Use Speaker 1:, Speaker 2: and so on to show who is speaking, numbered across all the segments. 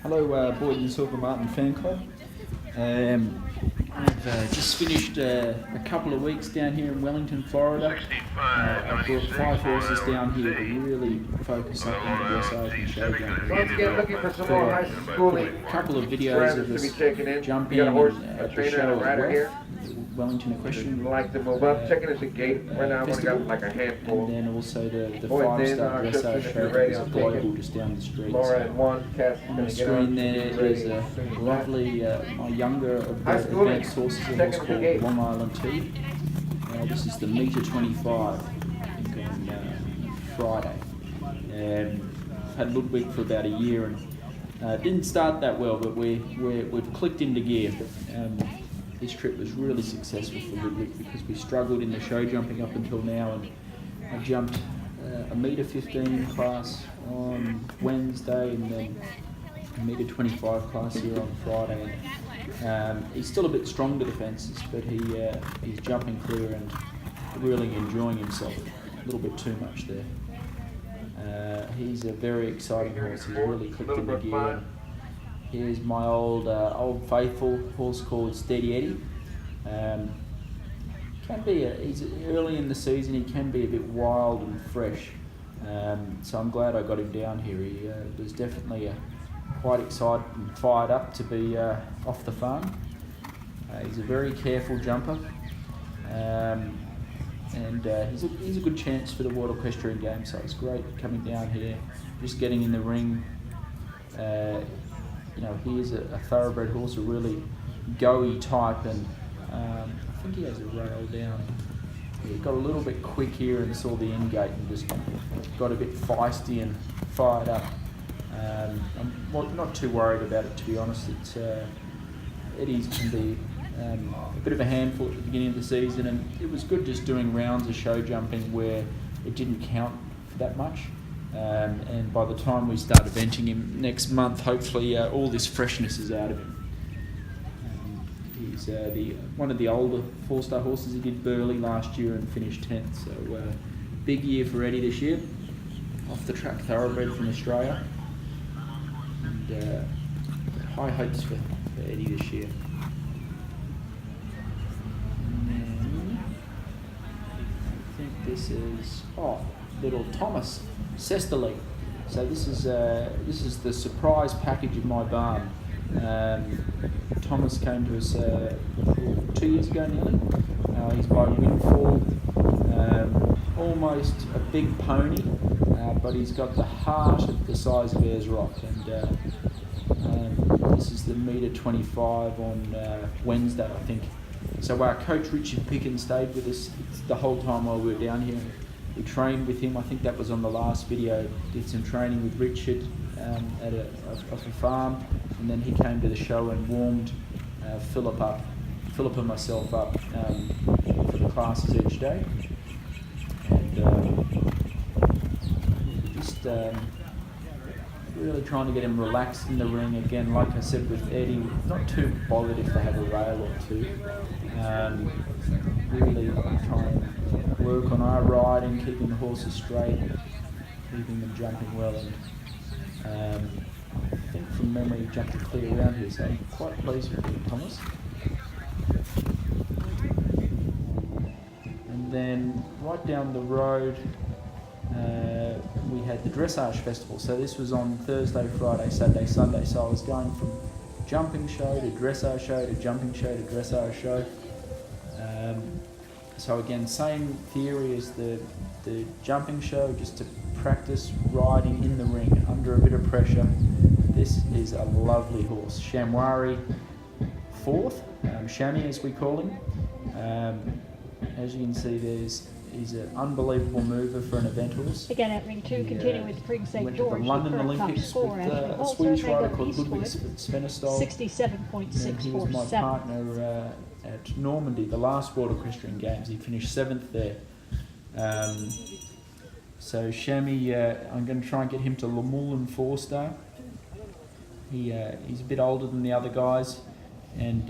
Speaker 1: Hello, Boyd and Silva Fanclub. I've just finished a couple of weeks down here in Wellington, Florida. I've brought 5 horses down here to really focus up on the dressage and show jumping.
Speaker 2: Once again, looking for some more high schooling.
Speaker 1: A couple of videos of us jumping
Speaker 2: at
Speaker 1: the show as well. Wellington Equestrian.
Speaker 2: Like to move up, checking at the gate. Right now, I've only got like a handful.
Speaker 1: And then also the 5-star dressage show that is global just down the street.
Speaker 2: Laura and one, Cass
Speaker 1: On the screen there's a lovely, my younger of the advanced horses, a horse called Long Island 2. This is the metre 25, I think on Friday. Had Ludwig for about a year and didn't start that well, but we've clicked into gear. This trip was really successful for Ludwig because we struggled in the show jumping up until now, and I jumped a metre 15 class on Wednesday and then a metre 25 class here on Friday. He's still a bit strong to the fences, but he's jumping clear and really enjoying himself. A little bit too much there. He's a very exciting horse. He's really clicked into gear. Here's my old faithful horse called Steady Eddie. He's early in the season. He can be a bit wild and fresh. So I'm glad I got him down here. He was definitely quite excited and fired up to be off the farm. He's a very careful jumper, and he's a good chance for the World Equestrian Games. So it's great coming down here, just getting in the ring. He is a thoroughbred horse, a really go-y type, and I think he has a rail down. He got a little bit quick here and saw the end gate and just got a bit feisty and fired up. I'm not too worried about it, to be honest. Eddie's can be a bit of a handful at the beginning of the season, and it was good just doing rounds of show jumping where it didn't count for that much. And by the time we start eventing him next month, hopefully all this freshness is out of him. He's one of the older 4-star horses. He did Burley last year and finished 10th, so big year for Eddie this year. Off the track thoroughbred from Australia, and high hopes for Eddie this year. And then I think this is little Thomas Sesterly. So this is the surprise package of my barn. Thomas came to us 2 years ago nearly. He's by Windfall, almost a big pony, but he's got the heart the size of Ayers Rock, and this is the metre 25 on Wednesday, I think. So our coach Richard Pickens stayed with us the whole time while we were down here. We trained with him. I think that was on the last video. Did some training with Richard at a farm, and then he came to the show and warmed Philip and myself up for the classes each day, and just really trying to get him relaxed in the ring again. Like I said with Eddie, not too bothered if they have a rail or two. Really trying to work on our riding, keeping the horses straight, keeping them jumping well, and I think from memory he jumped a clear round here, so I'm quite pleased with him, Thomas. And then right down the road we had the dressage festival. So this was on Thursday, Friday, Saturday, Sunday. So I was going from jumping show to dressage show to jumping show to dressage show. So again, same theory as the jumping show, just to practice riding in the ring under a bit of pressure. This is a lovely horse, Shamwari 4th, Shami as we call him. As you can see, he's an unbelievable mover for an event horse.
Speaker 3: Again, at ring 2, continuing with Prig St.
Speaker 1: Went
Speaker 3: George,
Speaker 1: to the London
Speaker 3: the
Speaker 1: Olympics
Speaker 3: score
Speaker 1: with a Swedish rider called Ludwig Svenestol.
Speaker 3: 67.647.
Speaker 1: He was my partner at Normandy, the last World Equestrian Games. He finished 7th there. So Shami, I'm going to try and get him to Le Moulin 4-star. He's a bit older than the other guys, and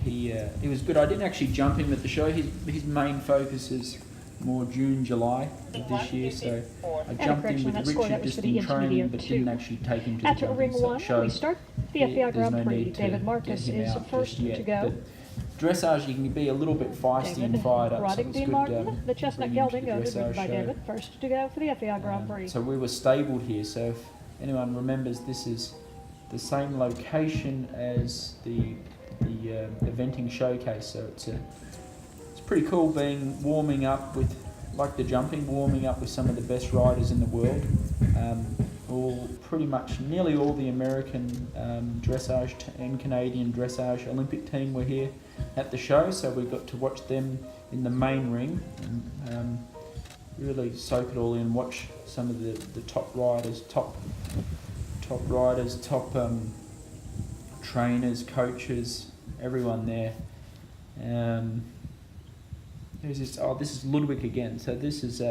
Speaker 1: he was good. I didn't actually jump him at the show. His main focus is more June, July of this year. So I jumped in with
Speaker 3: that score, that
Speaker 1: Richard
Speaker 3: was
Speaker 1: just
Speaker 3: for the
Speaker 1: in training,
Speaker 3: intermediate
Speaker 1: but
Speaker 3: two.
Speaker 1: didn't actually take him to the
Speaker 3: After ring
Speaker 1: jumping
Speaker 3: one,
Speaker 1: show.
Speaker 3: we start the
Speaker 1: There's
Speaker 3: FEI Grand
Speaker 1: no
Speaker 3: Prix.
Speaker 1: need to
Speaker 3: David
Speaker 1: get
Speaker 3: Marcus
Speaker 1: him
Speaker 3: is the
Speaker 1: out
Speaker 3: first
Speaker 1: just yet.
Speaker 3: to go.
Speaker 1: But dressage, you can be a little bit feisty and
Speaker 3: David
Speaker 1: fired up. So
Speaker 3: Roddick
Speaker 1: it's
Speaker 3: D.
Speaker 1: good,
Speaker 3: Martin, the chestnut
Speaker 1: bring him to
Speaker 3: gelding,
Speaker 1: the
Speaker 3: owned and ridden
Speaker 1: dressage
Speaker 3: by
Speaker 1: show.
Speaker 3: David, first to go for the FEI Grand Prix.
Speaker 1: So we were stabled here. So if anyone remembers, this is the same location as the eventing showcase. So it's pretty cool warming up with, like the jumping, warming up with some of the best riders in the world. Nearly all the American dressage and Canadian dressage Olympic team were here at the show, so we got to watch them in the main ring and really soak it all in, watch some of the top riders, top trainers, coaches, everyone there. This is Ludwig again. So this is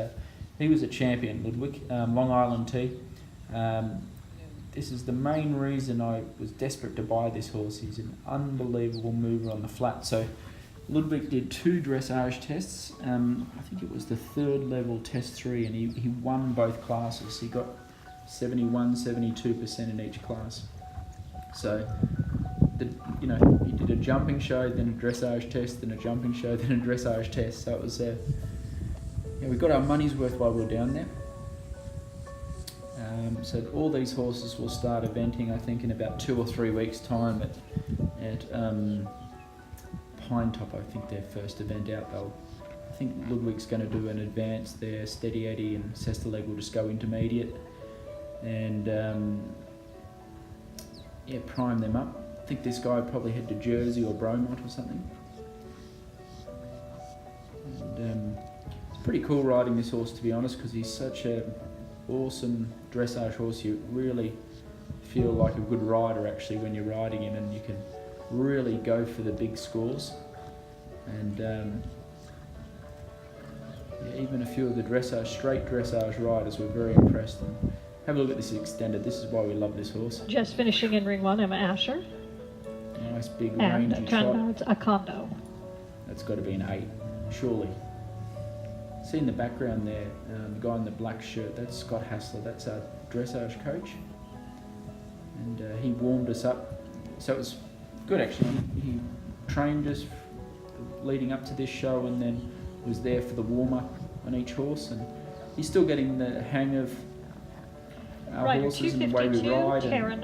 Speaker 1: he was a champion, Ludwig, Long Island T. This is the main reason I was desperate to buy this horse. He's an unbelievable mover on the flat. So Ludwig did 2 dressage tests. I think it was the 3rd level test 3, and he won both classes. He got 71, 72% in each class. So he did a jumping show, then a dressage test, then a jumping show, then a dressage test. So it was we got our money's worth while we were down there. So all these horses will start eventing, I think, in about 2 or 3 weeks' time at Pine Top. I think their first event out. I think Ludwig's going to do an advance there. Steady Eddie and Sesterleg will just go intermediate, and prime them up. I think this guy would probably head to Jersey or Bromont or something. And it's pretty cool riding this horse, to be honest, because he's such a awesome dressage horse. You really feel like a good rider actually when you're riding him, and you can really go for the big scores. And even a few of the straight dressage riders were very impressed. And have a look at this extended. This is why we love this horse.
Speaker 3: Just finishing in ring 1, Emma Asher.
Speaker 1: Nice big
Speaker 3: And
Speaker 1: rangy trot.
Speaker 3: a condo.
Speaker 1: That's got to be an 8, surely. See in the background there, the guy in the black shirt, that's Scott Hassler, that's our dressage coach. And he warmed us up. So it was good actually. He trained us leading up to this show, and then was there for the warm-up on each horse. And he's still getting the hang of our horses and the way we ride. And,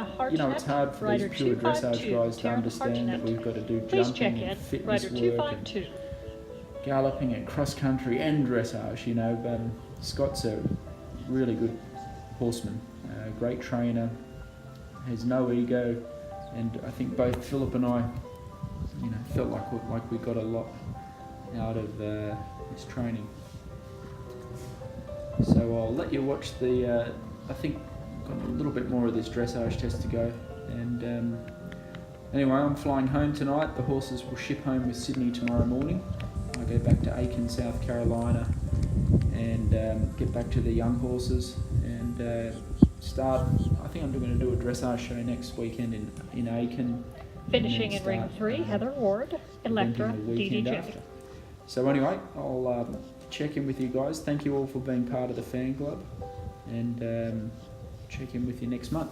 Speaker 1: it's hard for these pure dressage guys to understand that we've got to do jumping and fitness work and galloping and cross-country and dressage, but Scott's a really good horseman, great trainer, has no ego, and I think both Philip and I, felt like we got a lot out of his training. So I'll let you watch I think got a little bit more of this dressage test to go, and anyway, I'm flying home tonight. The horses will ship home with Sydney tomorrow morning. I go back to Aiken, South Carolina, and get back to the young horses and start. I think I'm going to do a dressage show next weekend in Aiken.
Speaker 3: Finishing in ring 3, Heather Ward, Electra, DDJ.
Speaker 1: So anyway, I'll check in with you guys. Thank you all for being part of the fan club, and check in with you next month.